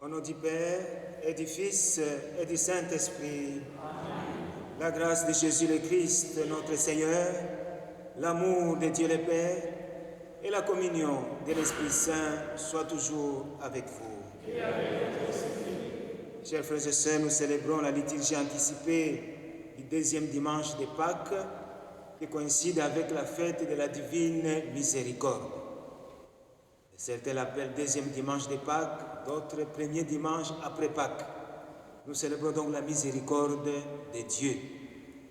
Au nom du Père, et du Fils, et du Saint-Esprit. Amen. La grâce de Jésus le Christ, notre Seigneur, l'amour de Dieu le Père, et la communion de l'Esprit Saint soient toujours avec vous. Et avec votre esprit. Chers frères et sœurs, nous célébrons la liturgie anticipée du deuxième dimanche de Pâques, qui coïncide avec la fête de la divine miséricorde. Certains l'appellent deuxième dimanche de Pâques, d'autres premier dimanche après Pâques. Nous célébrons donc la miséricorde de Dieu.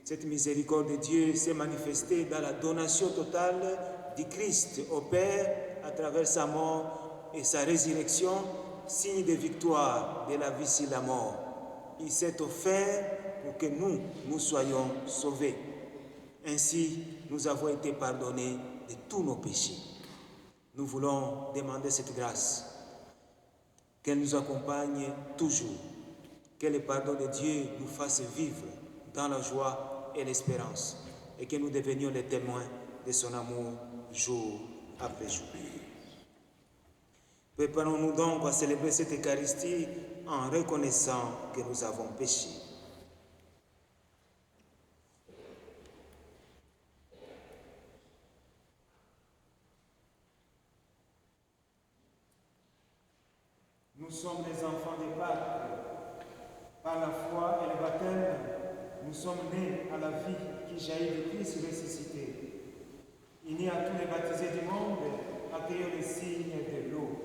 Cette miséricorde de Dieu s'est manifestée dans la donation totale du Christ au Père à travers sa mort et sa résurrection, signe de victoire de la vie sur la mort. Il s'est offert pour que nous soyons sauvés. Ainsi, nous avons été pardonnés de tous nos péchés. Nous voulons demander cette grâce, qu'elle nous accompagne toujours, que le pardon de Dieu nous fasse vivre dans la joie et l'espérance, et que nous devenions les témoins de son amour jour après jour. Préparons-nous donc à célébrer cette Eucharistie en reconnaissant que nous avons péché. Nous sommes les enfants de Pâques. Par la foi et le baptême, nous sommes nés à la vie qui jaillit de Christ ressuscité. Unis à tous les baptisés du monde, accueillons les signes de l'eau.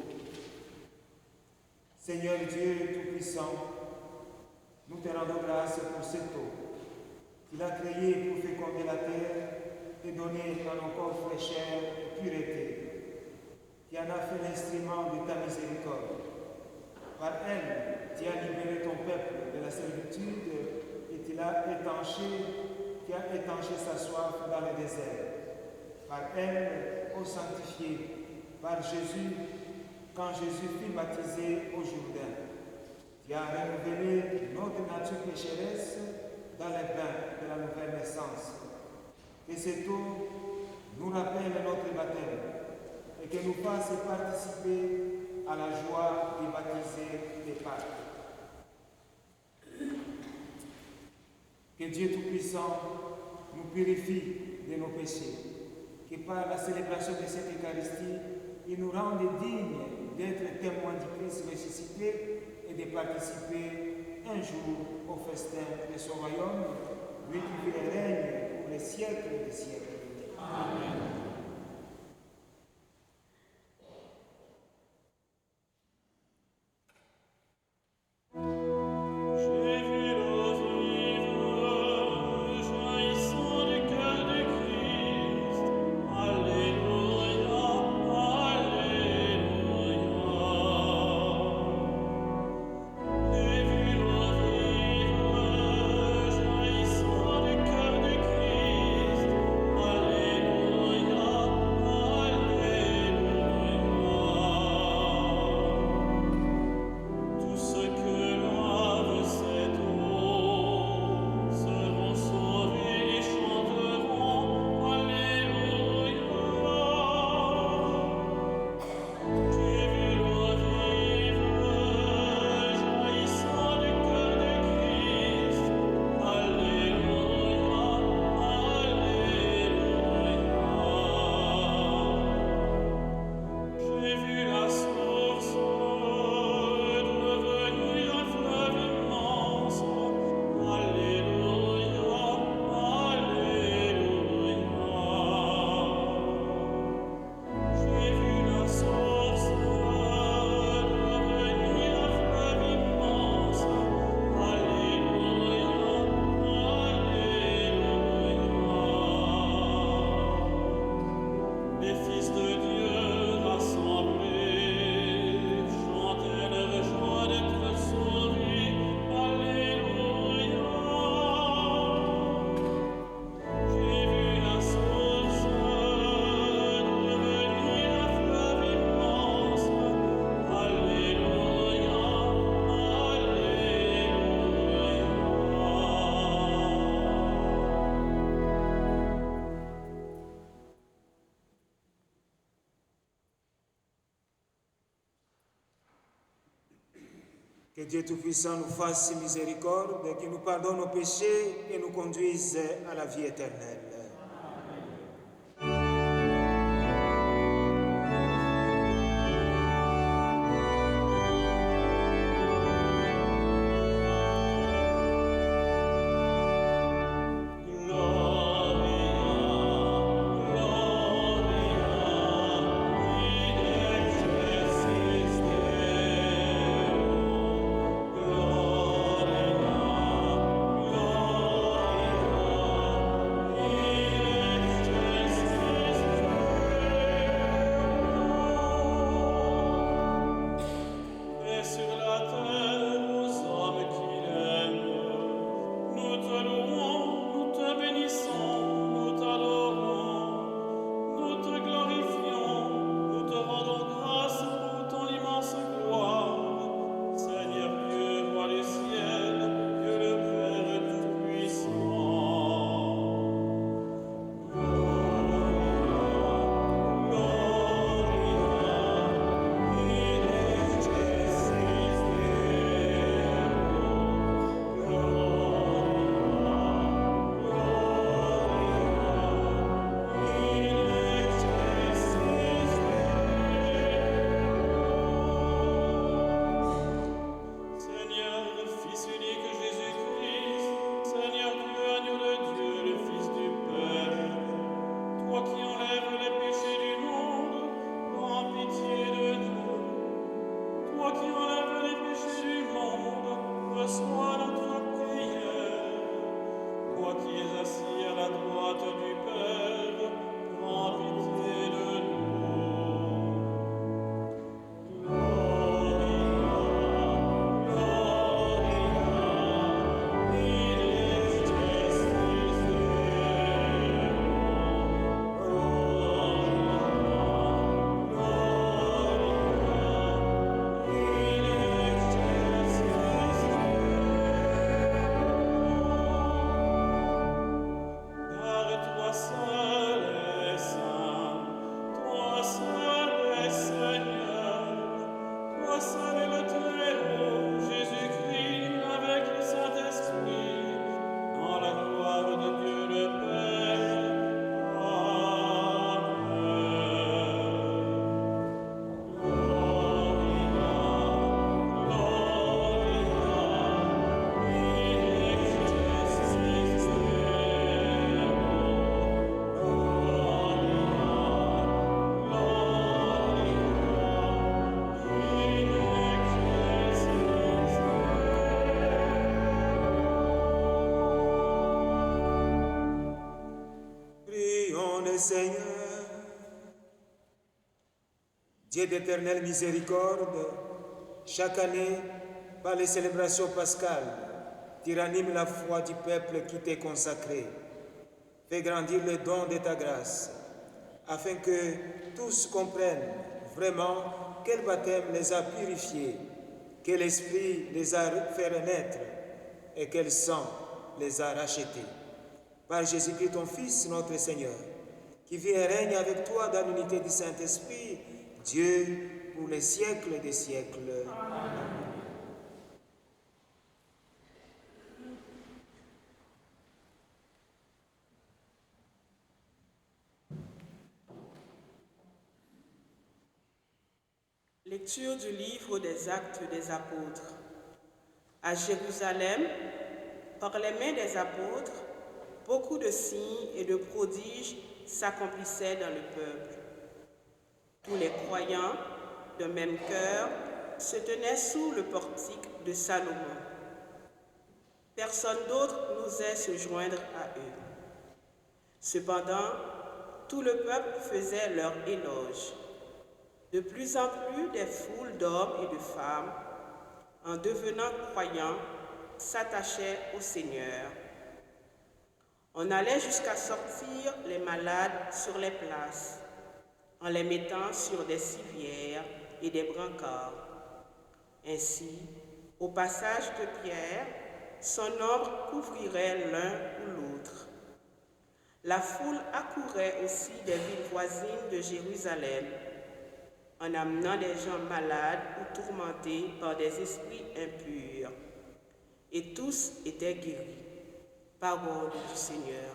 Seigneur Dieu Tout-Puissant, nous te rendons grâce pour cette eau. Tu l'as créée pour féconder la terre et donner à nos corps fraîcheur et pureté. Tu en as fait l'instrument de ta miséricorde. Par elle, tu as libéré ton peuple de la servitude et tu as étanché sa soif dans le désert. Par elle, ô sanctifié, par Jésus, quand Jésus fut baptisé au Jourdain, tu as renouvelé notre nature pécheresse dans les bains de la nouvelle naissance. Que cette eau nous rappelle notre baptême et que nous fasse participer à la joie des baptisés des Pâques. Que Dieu Tout-Puissant nous purifie de nos péchés, que par la célébration de cette Eucharistie, il nous rende dignes d'être témoins du Christ ressuscité et de participer un jour au festin de son royaume, lui qui vit et règne pour les siècles des siècles. Amen. Alléluia. Que Dieu Tout-Puissant nous fasse miséricorde, qu'il nous pardonne nos péchés et nous conduise à la vie éternelle. Seigneur, Dieu d'éternelle miséricorde, chaque année, par les célébrations pascales, tu ranimes la foi du peuple qui t'est consacré. Fais grandir le don de ta grâce, afin que tous comprennent vraiment quel baptême les a purifiés, quel esprit les a fait renaître et quel sang les a rachetés. Par Jésus-Christ, ton Fils, notre Seigneur, qui vit et règne avec toi dans l'unité du Saint-Esprit, Dieu, pour les siècles des siècles. Amen. Lecture du livre des Actes des Apôtres. À Jérusalem, par les mains des apôtres, beaucoup de signes et de prodiges s'accomplissaient dans le peuple. Tous les croyants, d'un même cœur, se tenaient sous le portique de Salomon. Personne d'autre n'osait se joindre à eux. Cependant, tout le peuple faisait leur éloge. De plus en plus, des foules d'hommes et de femmes, en devenant croyants, s'attachaient au Seigneur. On allait jusqu'à sortir les malades sur les places, en les mettant sur des civières et des brancards. Ainsi, au passage de Pierre, son ombre couvrirait l'un ou l'autre. La foule accourait aussi des villes voisines de Jérusalem. en amenant des gens malades ou tourmentés par des esprits impurs. Et tous étaient guéris. Parole du Seigneur.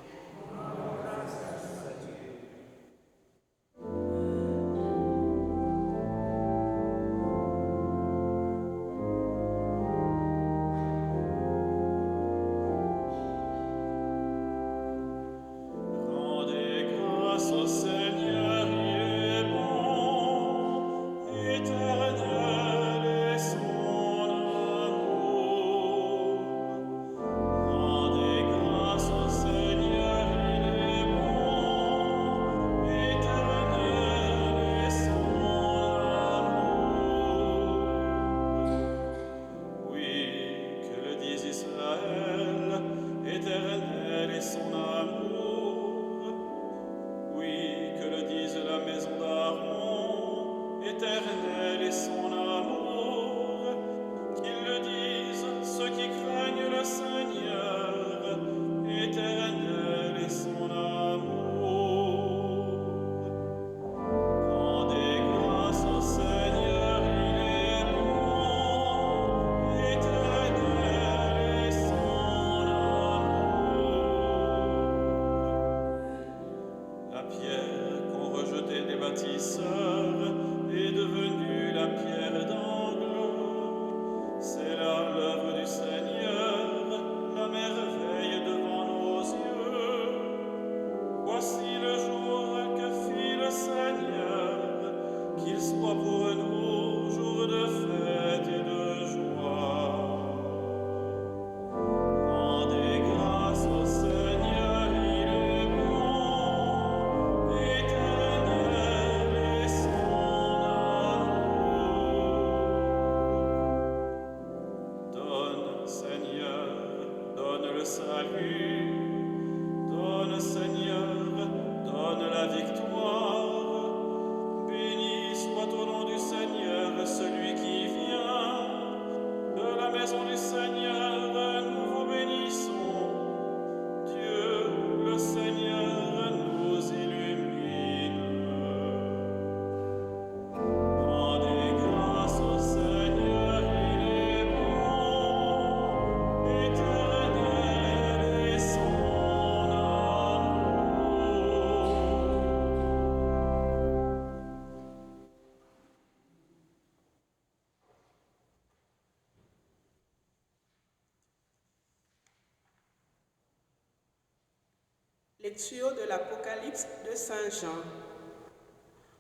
Lecture de l'Apocalypse de Saint Jean.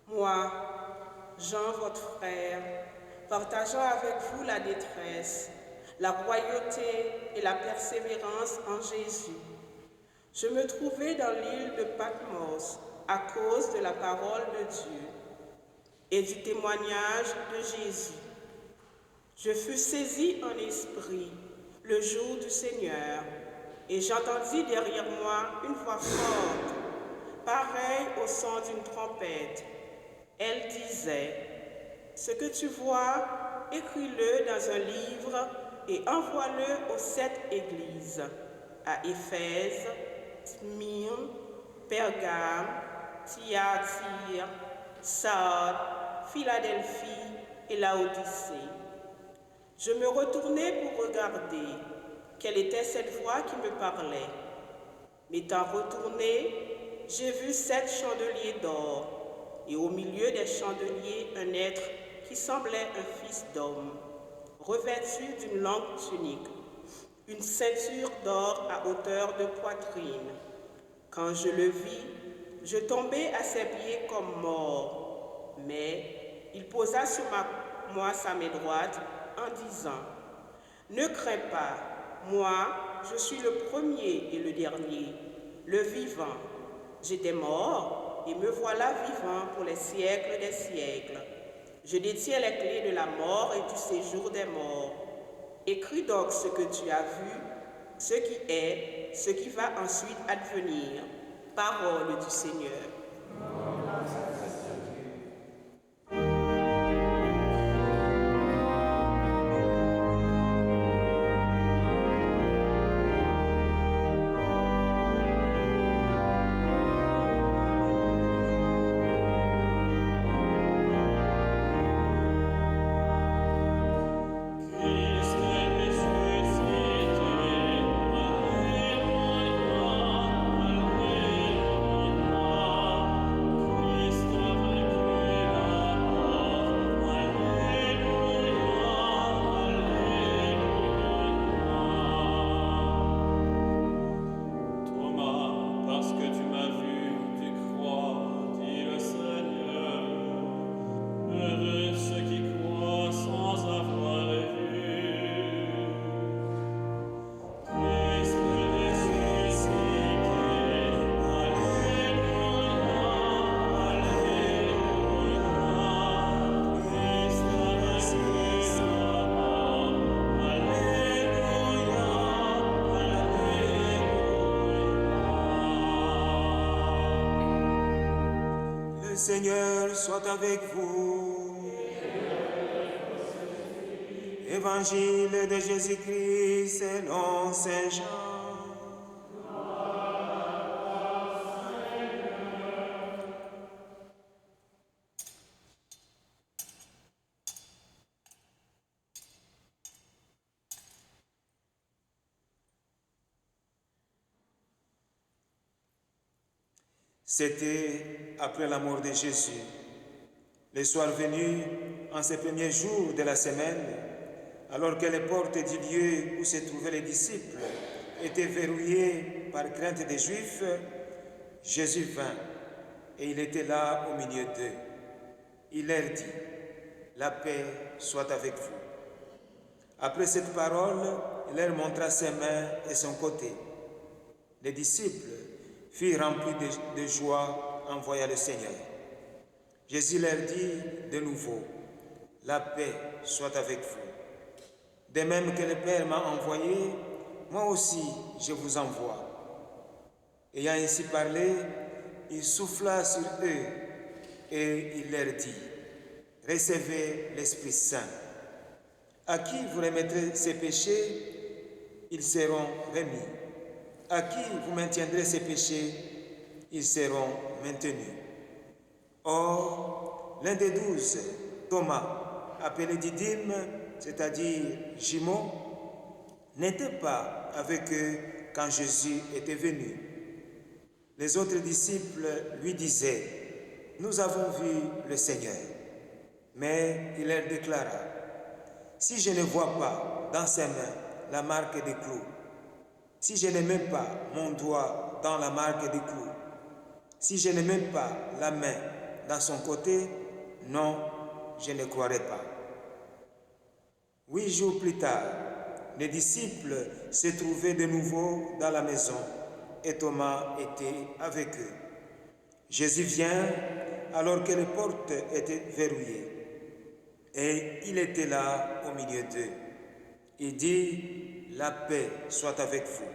Moi, Jean, votre frère, partageant avec vous la détresse, la royauté et la persévérance en Jésus. Je me trouvais dans l'île de Patmos à cause de la parole de Dieu et du témoignage de Jésus. Je fus saisi en esprit le jour du Seigneur, et j'entendis derrière moi une voix forte, pareille au son d'une trompette. Elle disait, « Ce que tu vois, écris-le dans un livre et envoie-le aux 7 églises, à Éphèse, Smyrne, Pergame, Thyatire, Sardes, Philadelphie et Laodicée. » Je me retournai pour regarder quelle était cette voix qui me parlait. M'étant retourné, j'ai vu 7 chandeliers d'or, et au milieu des chandeliers, un être qui semblait un fils d'homme, revêtu d'une longue tunique, une ceinture d'or à hauteur de poitrine. Quand je le vis, je tombai à ses pieds comme mort, mais il posa sur moi sa main droite en disant, « Ne crains pas, moi, je suis le premier et le dernier, le vivant. J'étais mort et me voilà vivant pour les siècles des siècles. Je détiens les clés de la mort et du séjour des morts. Écris donc ce que tu as vu, ce qui est, ce qui va ensuite advenir. » Parole du Seigneur. Seigneur soit avec vous. Évangile de Jésus-Christ selon Saint Jean. C'était après la mort de Jésus. Le soir venu, en ces premiers jours de la semaine, alors que les portes du lieu où se trouvaient les disciples étaient verrouillées par crainte des Juifs, Jésus vint et il était là au milieu d'eux. Il leur dit, « La paix soit avec vous. » Après cette parole, il leur montra ses mains et son côté. Les disciples furent remplis de joie en voyant le Seigneur. Jésus leur dit de nouveau, « La paix soit avec vous. De même que le Père m'a envoyé, moi aussi je vous envoie. » Ayant ainsi parlé, il souffla sur eux et il leur dit, « Recevez l'Esprit Saint. À qui vous remettrez ces péchés, ils seront remis. À qui vous maintiendrez ces péchés, ils seront maintenus. » Or, l'un des 12, Thomas, appelé Didyme, c'est-à-dire Jumeau, n'était pas avec eux quand Jésus était venu. Les autres disciples lui disaient, « Nous avons vu le Seigneur. » Mais il leur déclara, « Si je ne vois pas dans ses mains la marque des clous, si je ne mets pas mon doigt dans la marque des clous, si je ne mets pas la main dans son côté, non, je ne croirai pas. » 8 jours plus tard, les disciples se trouvaient de nouveau dans la maison et Thomas était avec eux. Jésus vient alors que les portes étaient verrouillées et il était là au milieu d'eux. Il dit, « La paix soit avec vous. »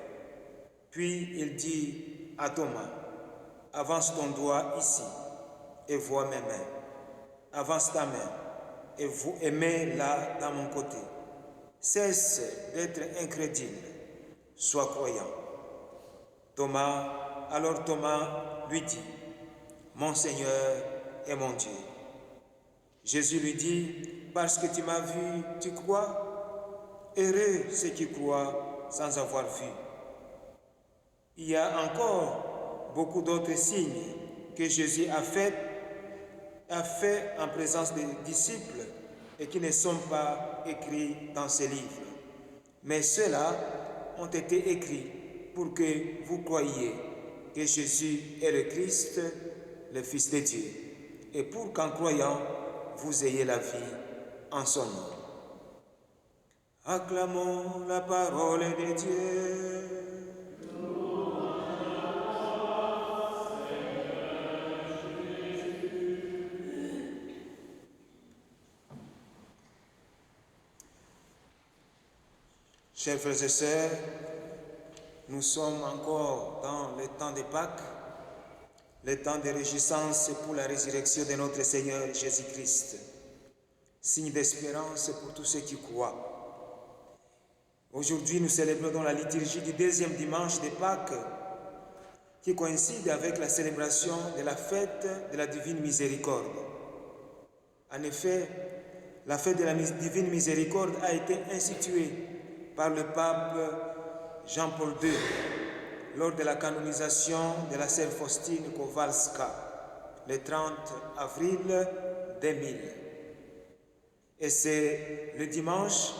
Puis il dit à Thomas, « Avance ton doigt ici et vois mes mains. Avance ta main et mets-la dans mon côté. Cesse d'être incrédule, sois croyant. » Alors Thomas lui dit, « Mon Seigneur et mon Dieu. » Jésus lui dit, « Parce que tu m'as vu, tu crois? Heureux ceux qui croient sans avoir vu. » Il y a encore beaucoup d'autres signes que Jésus a fait en présence des disciples et qui ne sont pas écrits dans ces livres. Mais ceux-là ont été écrits pour que vous croyiez que Jésus est le Christ, le Fils de Dieu, et pour qu'en croyant, vous ayez la vie en son nom. Acclamons la parole de Dieu. Chers frères et sœurs, nous sommes encore dans le temps de Pâques, le temps de réjouissance pour la résurrection de notre Seigneur Jésus-Christ, signe d'espérance pour tous ceux qui croient. Aujourd'hui, nous célébrons dans la liturgie du deuxième dimanche de Pâques, qui coïncide avec la célébration de la fête de la Divine Miséricorde. En effet, la fête de la Divine Miséricorde a été instituée par le pape Jean-Paul II lors de la canonisation de la sœur Faustine Kowalska le 30 avril 2000. Et c'est le dimanche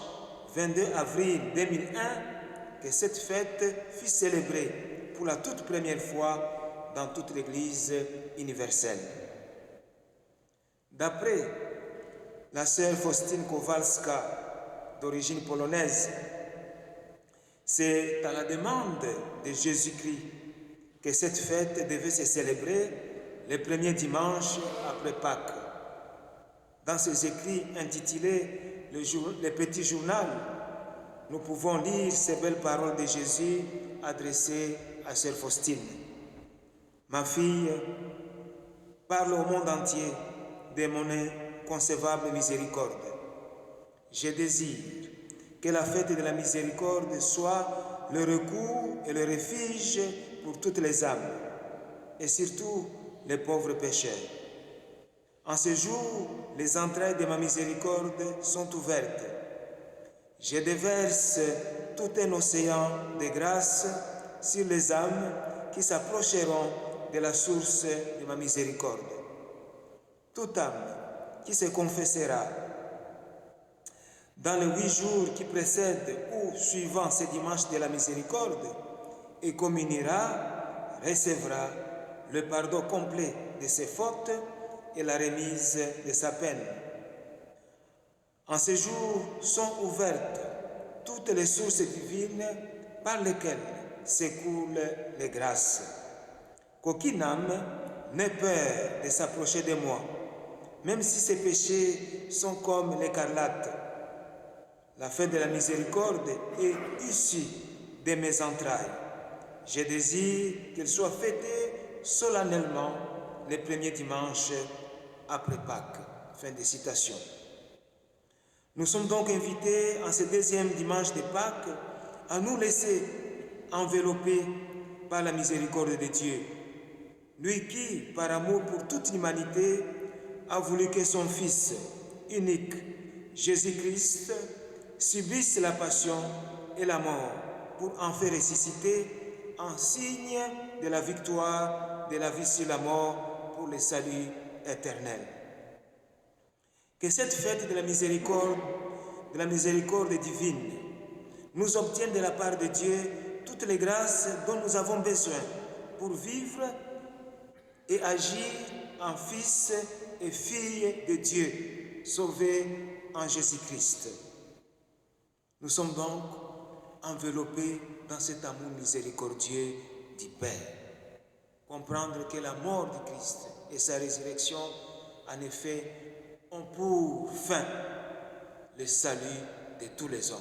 22 avril 2001 que cette fête fut célébrée pour la toute première fois dans toute l'Église universelle. D'après la sœur Faustine Kowalska, d'origine polonaise, c'est à la demande de Jésus-Christ que cette fête devait se célébrer le premier dimanche après Pâques. Dans ses écrits intitulés Le Petit Journal, nous pouvons lire ces belles paroles de Jésus adressées à sœur Faustine. « Ma fille, Parle au monde entier de mon inconcevable miséricorde. Je désire que la fête de la miséricorde soit le recours et le refuge pour toutes les âmes, et surtout les pauvres pécheurs. En ce jour, les entrailles de ma miséricorde sont ouvertes. Je déverse tout un océan de grâce sur les âmes qui s'approcheront de la source de ma miséricorde. Toute âme qui se confessera dans les 8 jours qui précèdent ou suivant ce dimanche de la miséricorde et communiera, recevra le pardon complet de ses fautes et la remise de sa peine. En ce jour sont ouvertes toutes les sources divines par lesquelles s'écoulent les grâces. Qu'aucune âme n'ait peur de s'approcher de moi, même si ses péchés sont comme l'écarlate. La fête de la miséricorde est issue de mes entrailles. Je désire qu'elle soit fêtée solennellement le premier dimanche après Pâques. Fin de citation. Nous sommes donc invités en ce deuxième dimanche de Pâques à nous laisser envelopper par la miséricorde de Dieu. Lui qui, par amour pour toute l'humanité, a voulu que son Fils unique, Jésus-Christ, subisse la passion et la mort pour en faire ressusciter en signe de la victoire de la vie sur la mort pour le salut éternel. Que cette fête de la miséricorde divine, nous obtienne de la part de Dieu toutes les grâces dont nous avons besoin pour vivre et agir en fils et filles de Dieu, sauvés en Jésus-Christ. Nous sommes donc enveloppés dans cet amour miséricordieux du Père. Comprendre que la mort du Christ et sa résurrection, en effet, ont pour fin le salut de tous les hommes.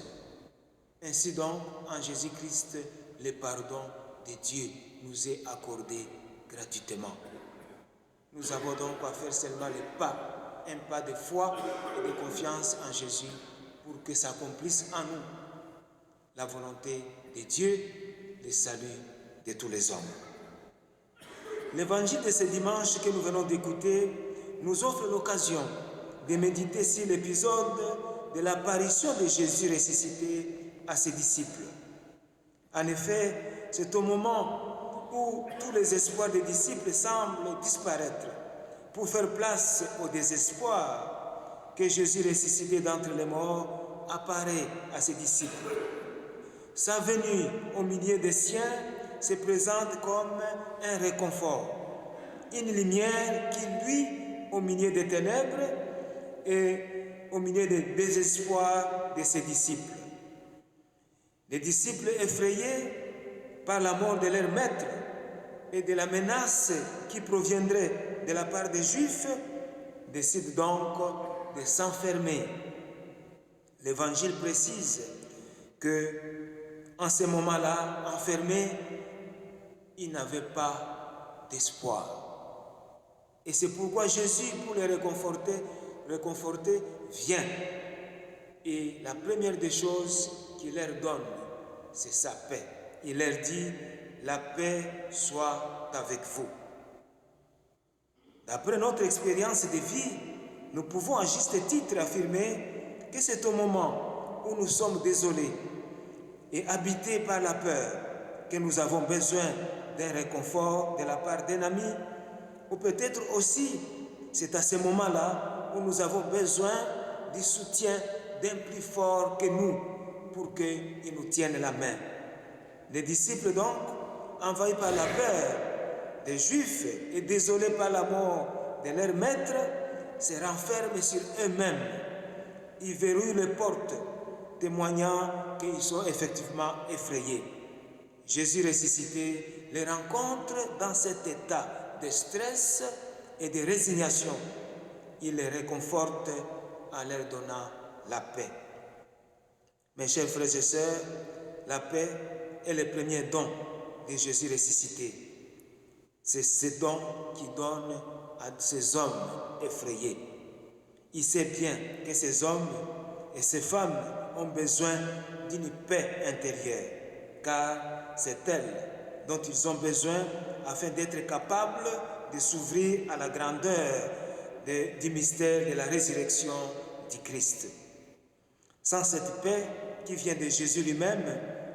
Ainsi donc, en Jésus-Christ, le pardon de Dieu nous est accordé gratuitement. Nous avons donc à faire seulement un pas de foi et de confiance en Jésus pour que s'accomplisse en nous la volonté de Dieu, le salut de tous les hommes. L'évangile de ce dimanche que nous venons d'écouter nous offre l'occasion de méditer sur l'épisode de l'apparition de Jésus ressuscité à ses disciples. En effet, c'est au moment où tous les espoirs des disciples semblent disparaître pour faire place au désespoir que Jésus ressuscité d'entre les morts apparaît à ses disciples. Sa venue au milieu des siens se présente comme un réconfort, une lumière qui, lui, au milieu des ténèbres et au milieu des désespoirs de ses disciples. Les disciples effrayés par la mort de leur maître et de la menace qui proviendrait de la part des Juifs décident donc de s'enfermer. L'Évangile précise que en ce moment-là, enfermés, ils n'avaient pas d'espoir. Et c'est pourquoi Jésus, pour les réconforter, vient. Et la première des choses qu'il leur donne, c'est sa paix. Il leur dit, la paix soit avec vous. D'après notre expérience de vie, nous pouvons à juste titre affirmer que c'est au moment où nous sommes désolés et habités par la peur que nous avons besoin d'un réconfort de la part d'un ami, ou peut-être aussi c'est à ce moment-là où nous avons besoin du soutien d'un plus fort que nous pour qu'il nous tienne la main. Les disciples donc, envahis par la peur des Juifs et désolés par la mort de leur maître, se renferment sur eux-mêmes. Ils verrouillent les portes, témoignant qu'ils sont effectivement effrayés. Jésus ressuscité les rencontre dans cet état de stress et de résignation. Il les réconforte en leur donnant la paix. Mes chers frères et sœurs, la paix est le premier don de Jésus ressuscité. C'est ce don qui donne à ces hommes effrayés. Il sait bien que ces hommes et ces femmes ont besoin d'une paix intérieure, car c'est elle dont ils ont besoin afin d'être capables de s'ouvrir à la grandeur du mystère de la résurrection du Christ. Sans cette paix qui vient de Jésus lui-même,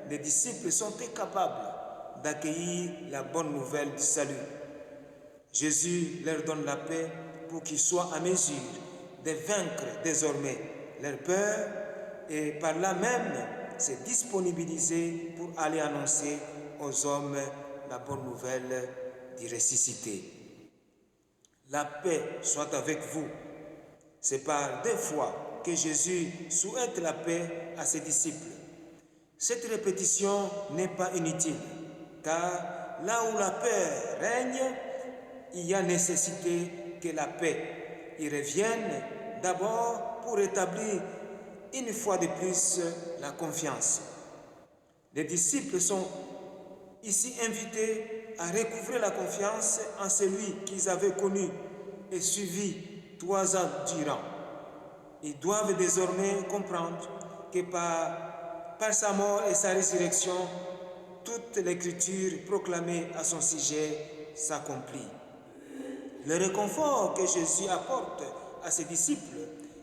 les disciples sont incapables d'accueillir la bonne nouvelle du salut. Jésus leur donne la paix pour qu'ils soient à mesure de vaincre désormais leur peur et par là même se disponibiliser pour aller annoncer aux hommes la bonne nouvelle du ressuscité. La paix soit avec vous. C'est par 2 fois que Jésus souhaite la paix à ses disciples. Cette répétition n'est pas inutile, car là où la peur règne, il y a nécessité que la paix y revienne d'abord pour établir une fois de plus la confiance. Les disciples sont ici invités à recouvrer la confiance en celui qu'ils avaient connu et suivi 3 ans durant. Ils doivent désormais comprendre que par sa mort et sa résurrection, toute l'écriture proclamée à son sujet s'accomplit. Le réconfort que Jésus apporte à ses disciples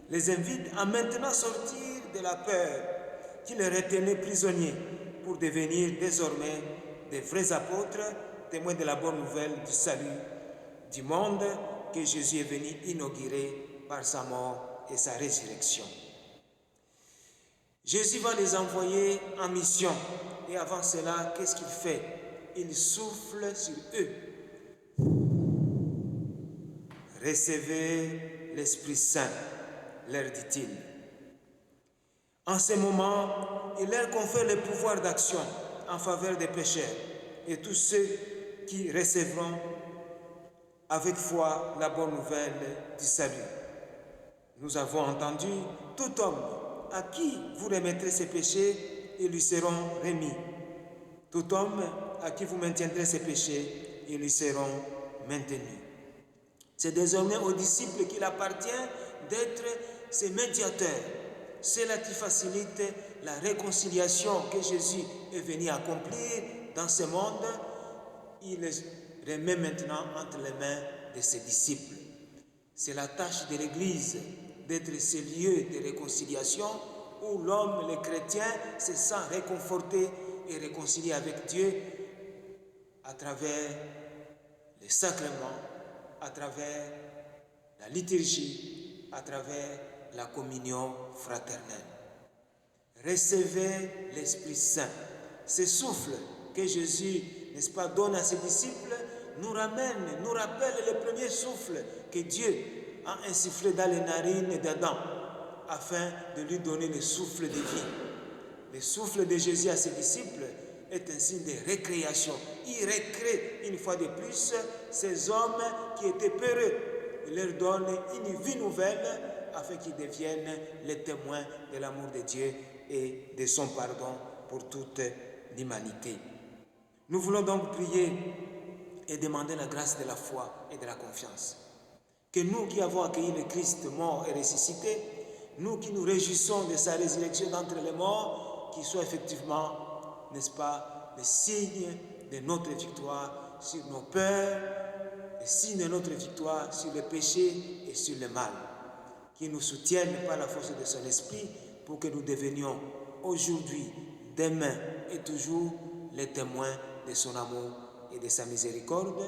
les invite à maintenant sortir de la peur qui les retenait prisonniers pour devenir désormais des vrais apôtres, témoins de la bonne nouvelle du salut du monde que Jésus est venu inaugurer par sa mort et sa résurrection. Jésus va les envoyer en mission et avant cela, qu'est-ce qu'il fait? Il souffle sur eux. Recevez l'Esprit Saint, leur dit-il. En ce moment, il leur confère le pouvoir d'action en faveur des pécheurs et tous ceux qui recevront avec foi la bonne nouvelle du salut. Nous avons entendu, tout homme à qui vous remettrez ses péchés, ils lui seront remis. Tout homme à qui vous maintiendrez ses péchés, ils lui seront maintenus. C'est désormais aux disciples qu'il appartient d'être ses médiateurs. Cela qui facilite la réconciliation que Jésus est venu accomplir dans ce monde. Il les remet maintenant entre les mains de ses disciples. C'est la tâche de l'Église d'être ce lieu de réconciliation où l'homme, le chrétien, se sent réconforté et réconcilié avec Dieu à travers les sacrements, à travers la liturgie, à travers la communion fraternelle. Recevez l'Esprit Saint. Ce souffle que Jésus, n'est-ce pas, donne à ses disciples nous rappelle le premier souffle que Dieu a insufflé dans les narines d'Adam afin de lui donner le souffle de vie. Le souffle de Jésus à ses disciples est un signe de récréation. Il récrée une fois de plus ces hommes qui étaient peureux. Il leur donne une vie nouvelle afin qu'ils deviennent les témoins de l'amour de Dieu et de son pardon pour toute l'humanité. Nous voulons donc prier et demander la grâce de la foi et de la confiance. Que nous qui avons accueilli le Christ mort et ressuscité, nous qui nous réjouissons de sa résurrection d'entre les morts, qu'il soit effectivement, n'est-ce pas, le signe de notre victoire sur nos peurs, le signe de notre victoire sur le péché et sur le mal. Qui nous soutienne par la force de son esprit pour que nous devenions aujourd'hui, demain et toujours les témoins de son amour et de sa miséricorde,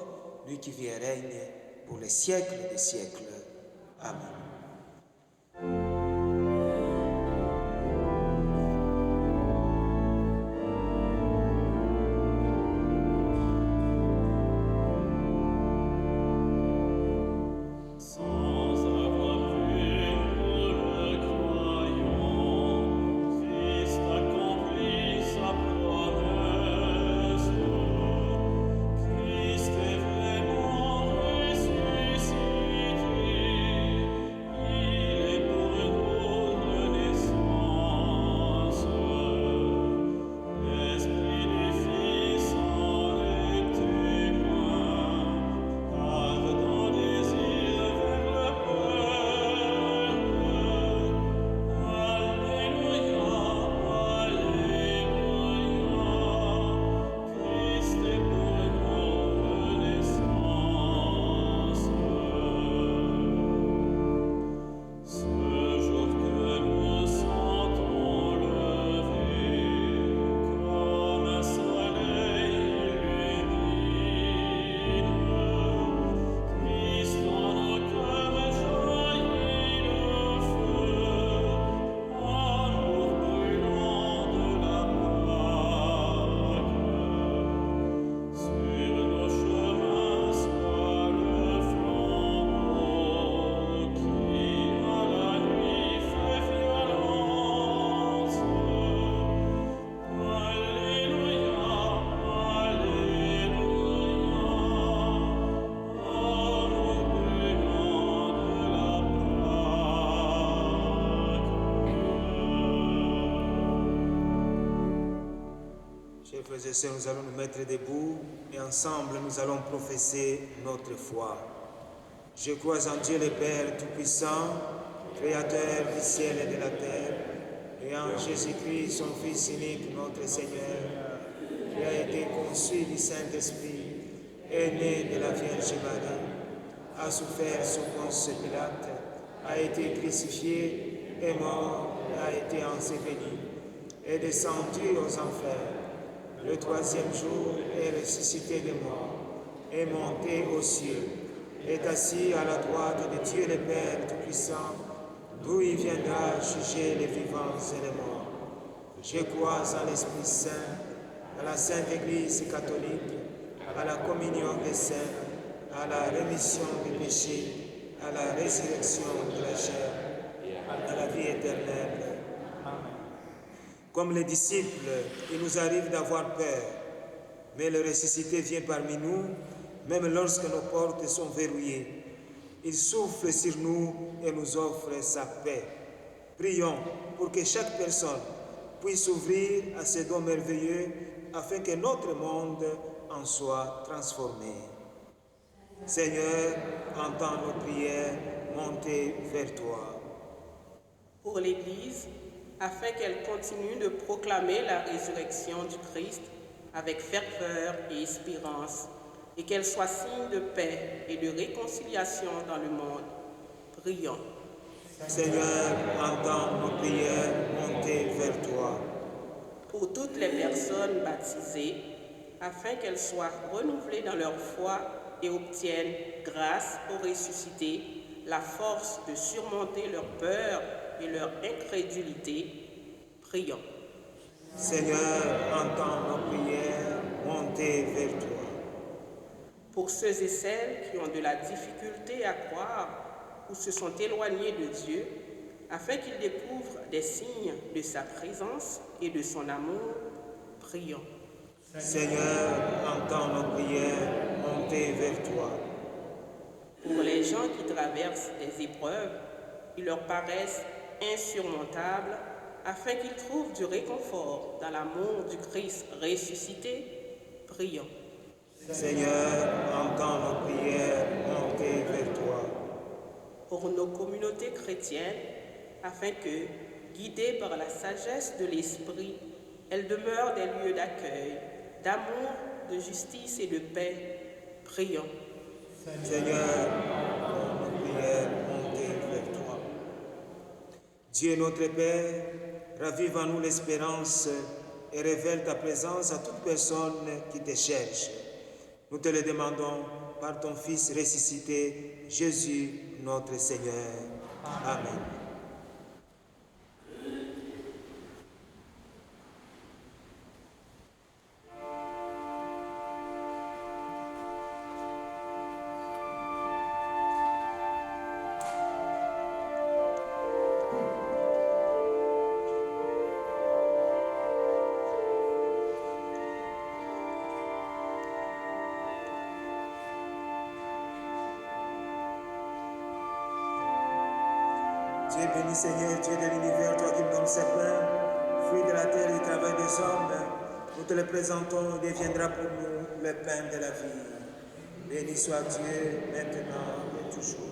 lui qui vit et règne pour les siècles des siècles. Amen. Chers frères et sœurs, nous allons nous mettre debout et ensemble nous allons professer notre foi. Je crois en Dieu le Père Tout-Puissant, Créateur du ciel et de la terre, et en Jésus-Christ, son Fils unique, notre Seigneur, qui a été conçu du Saint-Esprit, est né de la Vierge Marie, a souffert sous Ponce Pilate, a été crucifié, est mort, a été enseveli, est descendu aux enfers. Le troisième jour est ressuscité des morts, est monté aux cieux, est assis à la droite de Dieu le Père Tout-Puissant, d'où il viendra juger les vivants et les morts. Je crois en l'Esprit Saint, à la Sainte Église catholique, à la communion des saints, à la rémission des péchés, à la résurrection de la chair, à la vie éternelle. Comme les disciples, il nous arrive d'avoir peur, mais le ressuscité vient parmi nous, même lorsque nos portes sont verrouillées. Il souffle sur nous et nous offre sa paix. Prions pour que chaque personne puisse s'ouvrir à ces dons merveilleux afin que notre monde en soit transformé. Seigneur, entends nos prières monter vers toi. Pour l'Église, afin qu'elle continue de proclamer la résurrection du Christ avec ferveur et espérance, et qu'elle soit signe de paix et de réconciliation dans le monde. Prions. Seigneur, entends nos prières monter vers toi. Pour toutes les personnes baptisées, afin qu'elles soient renouvelées dans leur foi et obtiennent, grâce au ressuscité, la force de surmonter leur peur et leur incrédulité, prions. Seigneur, entends nos prières monter vers toi. Pour ceux et celles qui ont de la difficulté à croire ou se sont éloignés de Dieu, afin qu'ils découvrent des signes de sa présence et de son amour, prions. Seigneur, entends nos prières monter vers toi. Pour les gens qui traversent des épreuves qui leur paraissent insurmontables, afin qu'ils trouvent du réconfort dans l'amour du Christ ressuscité, prions. Seigneur, entends nos prières monter vers toi. Pour nos communautés chrétiennes, afin que, guidées par la sagesse de l'Esprit, elles demeurent des lieux d'accueil, d'amour, de justice et de paix, prions. Seigneur, entends nos prières monter vers toi. Dieu notre Père, ravive en nous l'espérance et révèle ta présence à toute personne qui te cherche. Nous te le demandons par ton Fils ressuscité, Jésus notre Seigneur. Amen. Dieu béni Seigneur, Dieu de l'univers, toi qui me donnes ce pain, fruit de la terre et du travail des hommes, nous te le présentons, il deviendra pour nous le pain de la vie. Béni soit Dieu, maintenant et toujours.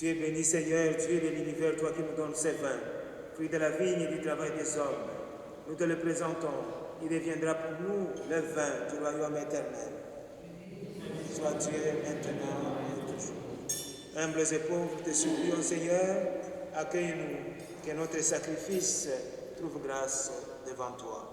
Dieu béni Seigneur, Dieu de l'univers, toi qui nous donnes ce vin, fruit de la vigne et du travail des hommes. Nous te le présentons, il deviendra pour nous le vin du royaume éternel. Sois Dieu maintenant et toujours. Humbles et pauvres, te supplions Seigneur, accueille-nous, que notre sacrifice trouve grâce devant toi.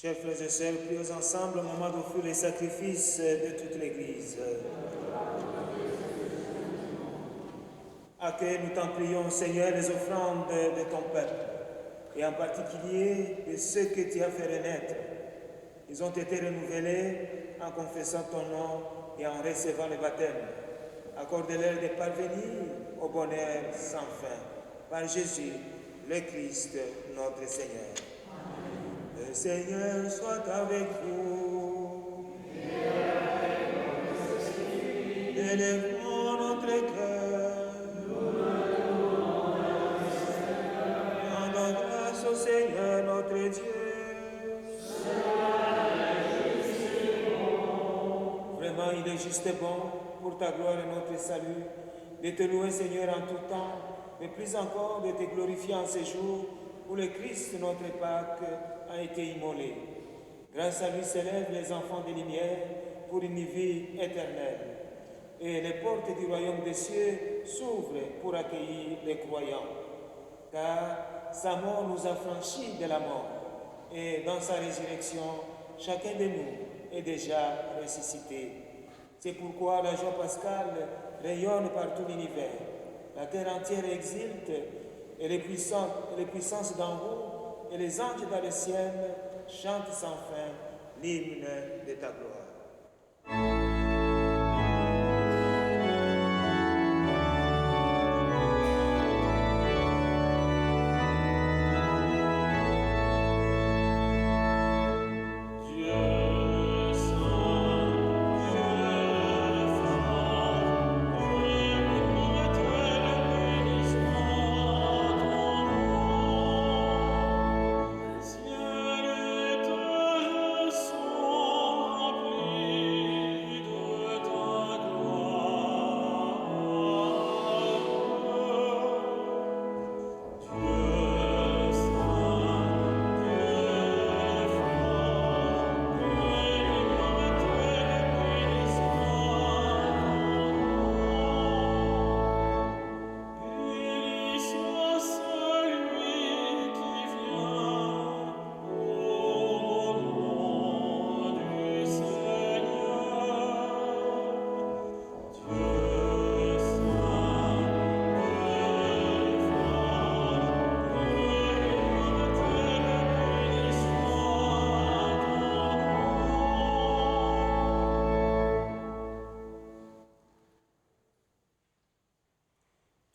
Chers frères et sœurs, prions ensemble au moment d'offrir les sacrifices de toute l'Église. Accueille, nous t'en prions, Seigneur, les offrandes de ton peuple, et en particulier de ceux que tu as fait renaître. Ils ont été renouvelés en confessant ton nom et en recevant le baptême. Accorde-leur de parvenir au bonheur sans fin. Par Jésus, le Christ, notre Seigneur. Amen. Le Seigneur soit avec vous. Élevons notre cœur. Rendons grâce au Seigneur notre Dieu. Vraiment, il est juste et bon pour ta gloire et notre salut, de te louer, Seigneur, en tout temps, mais plus encore de te glorifier en ces jours où le Christ, notre Pâque, a été immolé. Grâce à lui s'élèvent les enfants des lumières pour une vie éternelle. Et les portes du royaume des cieux s'ouvrent pour accueillir les croyants. Car sa mort nous a franchis de la mort. Et dans sa résurrection, chacun de nous est déjà ressuscité. C'est pourquoi la joie pascale rayonne par tout l'univers. La terre entière exulte et les puissances d'en haut et les anges dans le ciel chantent sans fin l'hymne de ta gloire.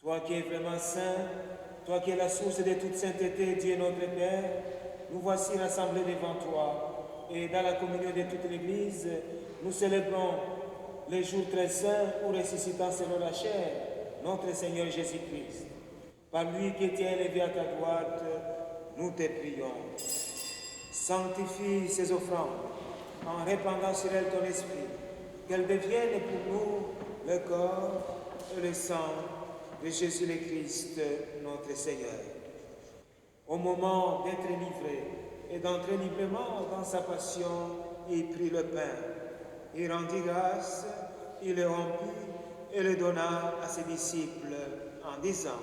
Toi qui es vraiment saint, toi qui es la source de toute sainteté, Dieu notre Père, nous voici rassemblés devant toi. Et dans la communion de toute l'Église, nous célébrons les jours très saints où ressuscitant selon la chair, notre Seigneur Jésus-Christ. Par lui qui était élevé à ta droite, nous te prions. Sanctifie ces offrandes en répandant sur elles ton esprit, qu'elles deviennent pour nous le corps et le sang de Jésus le Christ, notre Seigneur. Au moment d'être livré et d'entrer librement dans sa passion, il prit le pain, il rendit grâce, il le rompit et le donna à ses disciples en disant: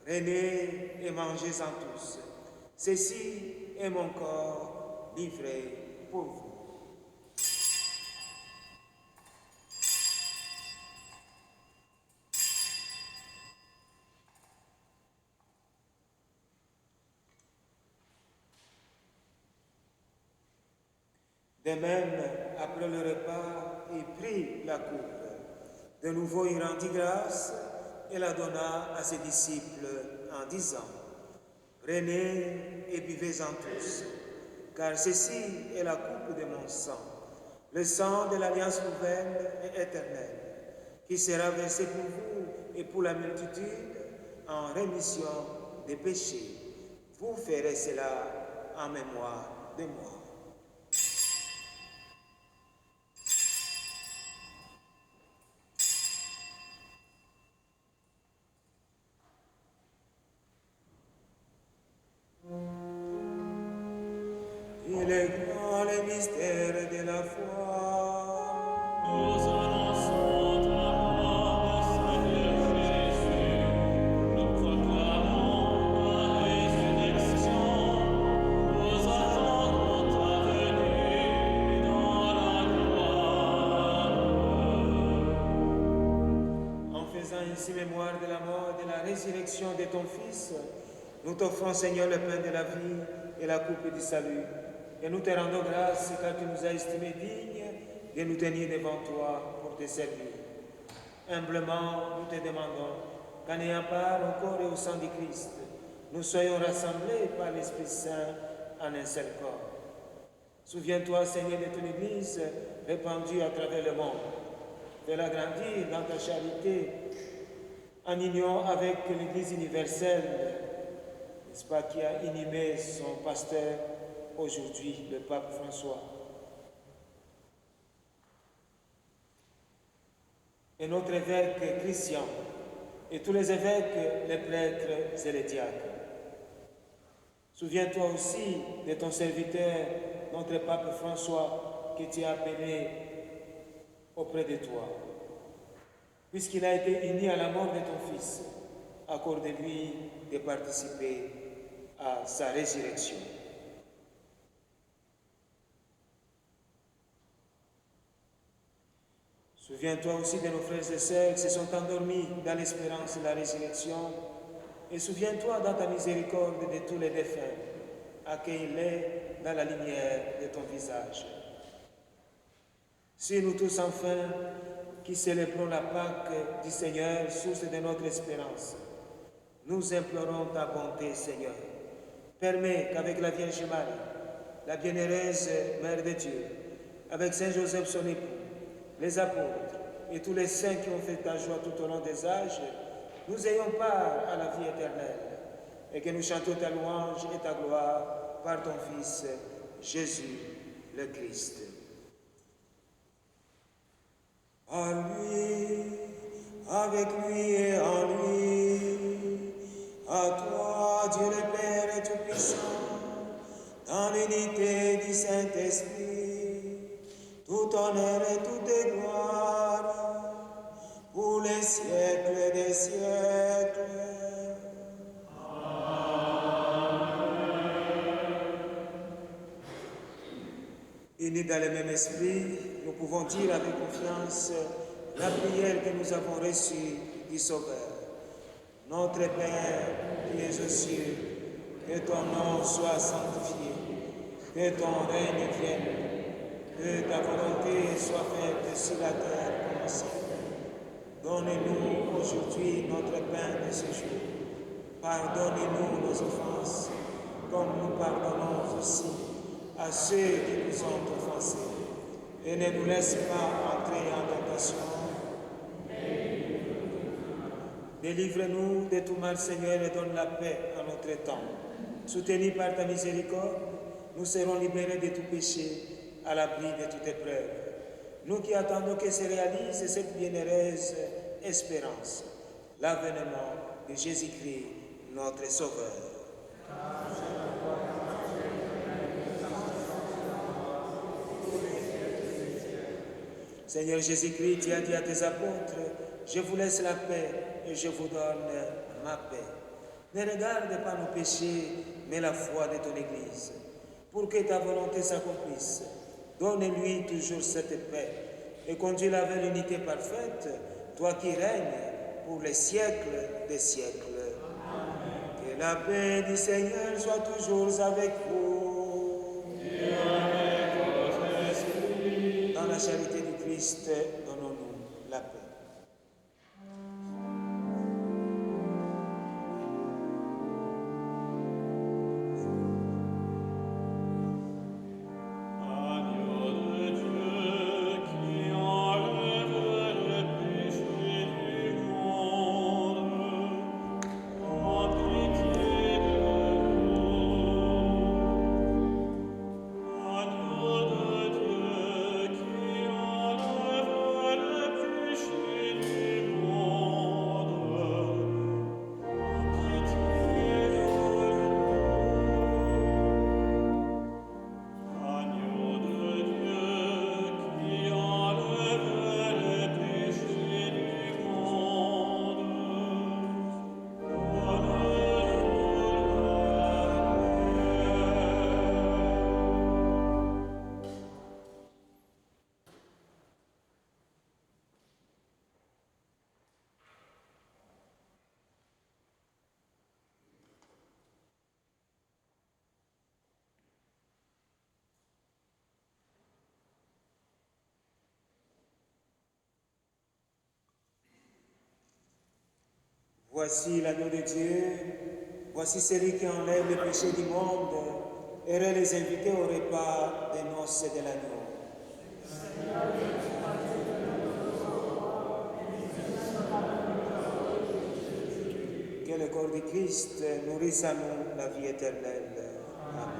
Prenez et mangez-en tous. Ceci est mon corps livré pour vous. De même, après le repas, il prit la coupe. De nouveau, il rendit grâce et la donna à ses disciples en disant: Prenez et buvez-en tous, car ceci est la coupe de mon sang, le sang de l'alliance nouvelle et éternelle, qui sera versé pour vous et pour la multitude en rémission des péchés. Vous ferez cela en mémoire de moi. Il est grand le mystère de la foi. Nous annonçons ta mort, Seigneur Jésus. Nous proclamons ta résurrection. Nous attendons ta ainsi mémoire de la mort et de la résurrection de ton Fils, nous t'offrons, Seigneur, le pain de la vie et la coupe du salut. Et nous te rendons grâce car tu nous as estimés dignes de nous tenir devant toi pour te servir. Humblement, nous te demandons qu'en ayant part au corps et au sang du Christ, nous soyons rassemblés par l'Esprit Saint en un seul corps. Souviens-toi, Seigneur, de ton Église répandue à travers le monde. Fais-la grandir dans ta charité, en union avec l'Église universelle, n'est-ce pas, qui a inhumé son pasteur aujourd'hui, le pape François. Et notre évêque Christian, et tous les évêques, les prêtres et les diacres. Souviens-toi aussi de ton serviteur, notre pape François, qui t'y a appelé auprès de toi. Puisqu'il a été uni à la mort de ton Fils, accorde-lui de participer à sa résurrection. Souviens-toi aussi de nos frères et sœurs qui se sont endormis dans l'espérance de la résurrection. Et souviens-toi dans ta miséricorde de tous les défunts. Accueille-les dans la lumière de ton visage. Si nous tous enfin, qui célébrons la Pâque du Seigneur, source de notre espérance, nous implorons ta bonté, Seigneur. Permets qu'avec la Vierge Marie, la bienheureuse Mère de Dieu, avec Saint Joseph son époux, les apôtres et tous les saints qui ont fait ta joie tout au long des âges, nous ayons part à la vie éternelle et que nous chantions ta louange et ta gloire par ton Fils, Jésus le Christ. À lui, avec lui et en lui, à toi, Dieu le Père Tout-Puissant, dans l'unité du Saint-Esprit, tout honneur et toute gloire, pour les siècles des siècles. Unis dans le même esprit, nous pouvons dire avec confiance la prière que nous avons reçue du Sauveur. Notre Père qui es aux cieux, que ton nom soit sanctifié, que ton règne vienne, que ta volonté soit faite sur la terre comme au ciel. Donne-nous aujourd'hui notre pain de ce jour. Pardonnez-nous nos offenses, comme nous pardonnons aussi à ceux qui nous ont offensés. Et ne nous laisse pas entrer en tentation. Délivre-nous de tout mal, Seigneur, et donne la paix à notre temps. Soutenus par ta miséricorde, nous serons libérés de tout péché, à l'abri de toute épreuve. Nous qui attendons que se réalise cette bienheureuse espérance, l'avènement de Jésus-Christ, notre Sauveur. Seigneur Jésus-Christ, tu as dit à tes apôtres, je vous laisse la paix et je vous donne ma paix. Ne regarde pas nos péchés, mais la foi de ton Église. Pour que ta volonté s'accomplisse, donne-lui toujours cette paix et conduis-la vers l'unité parfaite, toi qui règnes pour les siècles des siècles. Amen. Que la paix du Seigneur soit toujours avec vous. Et avec votre esprit. Dans la charité du Christ, donnons-nous la paix. Agneau de Dieu qui enlève Voici l'agneau de Dieu, voici celui qui enlève le péché du monde. Heureux les invités au repas des noces de l'agneau. Que le corps du Christ nourrisse à nous la vie éternelle. Amen.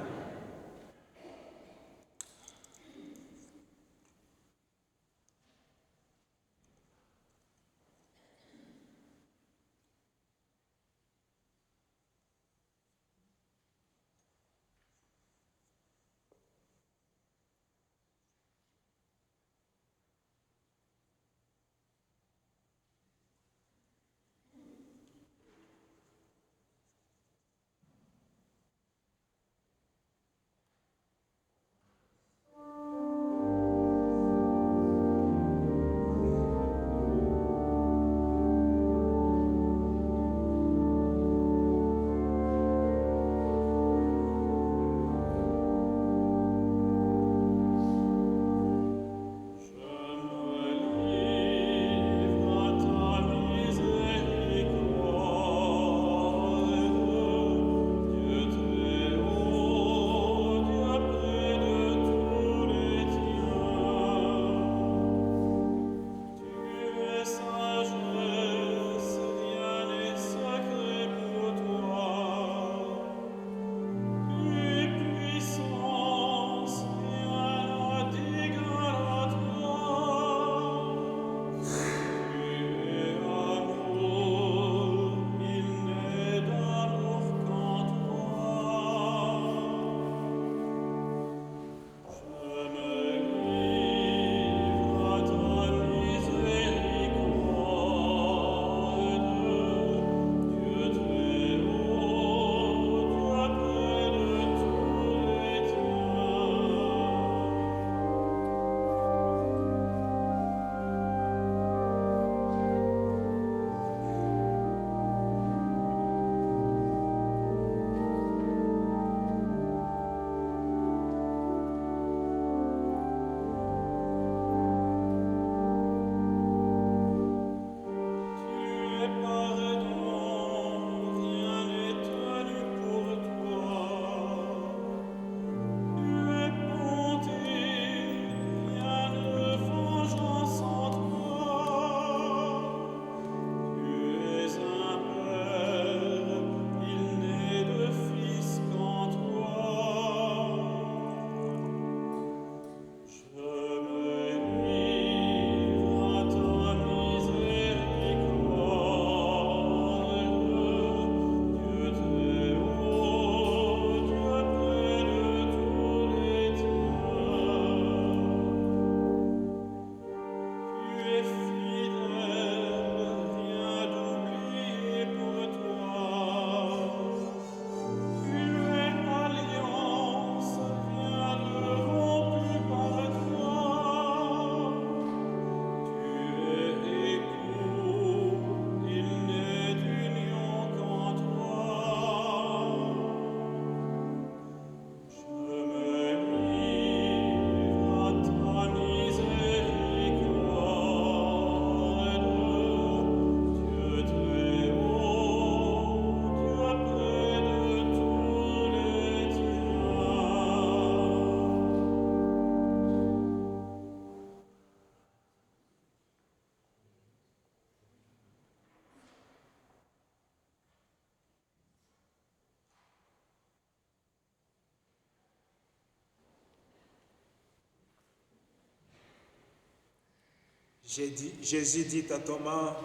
Jésus dit à Thomas,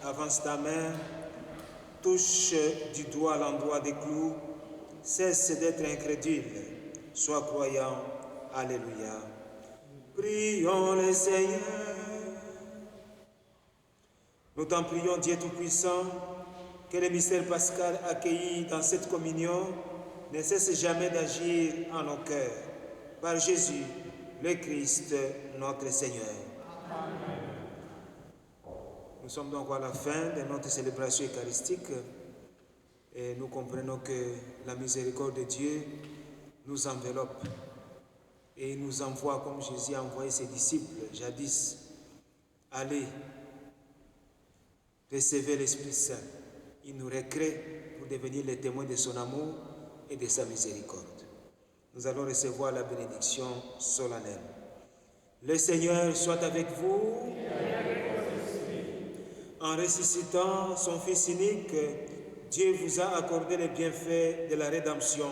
avance ta main, touche du doigt l'endroit des clous, cesse d'être incrédule, sois croyant. Alléluia. Prions le Seigneur. Nous t'en prions, Dieu Tout-Puissant, que le mystère pascal accueilli dans cette communion ne cesse jamais d'agir en nos cœurs. Par Jésus, le Christ, notre Seigneur. Amen. Nous sommes donc à la fin de notre célébration eucharistique et nous comprenons que la miséricorde de Dieu nous enveloppe et nous envoie, comme Jésus a envoyé ses disciples jadis, allez, recevez l'Esprit Saint. Il nous recrée pour devenir les témoins de son amour et de sa miséricorde. Nous allons recevoir la bénédiction solennelle. Le Seigneur soit avec vous. En ressuscitant son Fils unique, Dieu vous a accordé les bienfaits de la rédemption.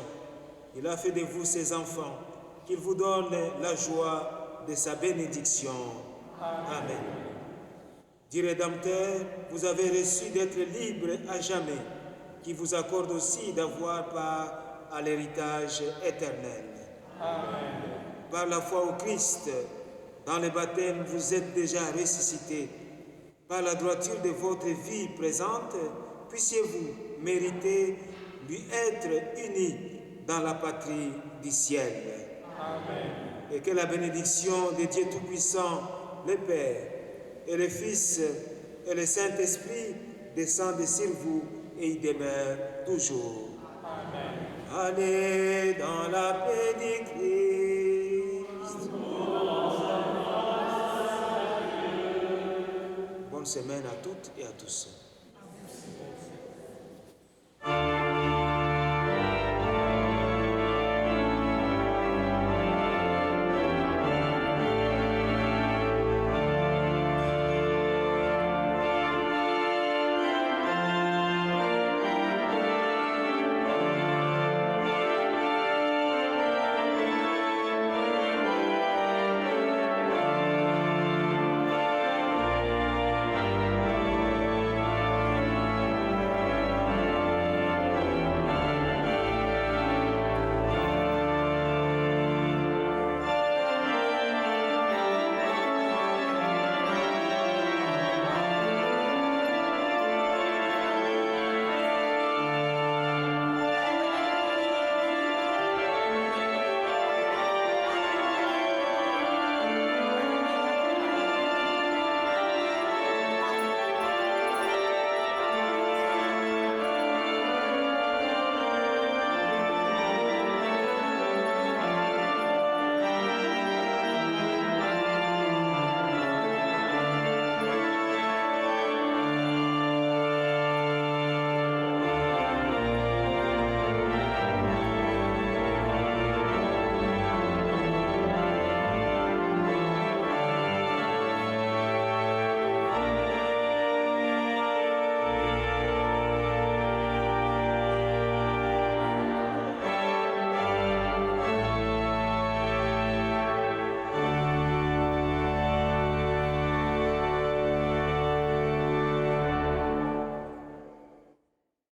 Il a fait de vous ses enfants. Qu'il vous donne la joie de sa bénédiction. Amen. Du Rédempteur, vous avez reçu d'être libre à jamais, qui vous accorde aussi d'avoir part à l'héritage éternel. Amen. Par la foi au Christ, dans le baptême, vous êtes déjà ressuscités. Par la droiture de votre vie présente, puissiez-vous mériter lui être unis dans la patrie du ciel. Amen. Et que la bénédiction de Dieu Tout-Puissant, le Père, et le Fils, et le Saint-Esprit descendent sur vous et y demeurent toujours. Amen. Allez dans la paix du Christ. Bonne semaine à toutes et à tous.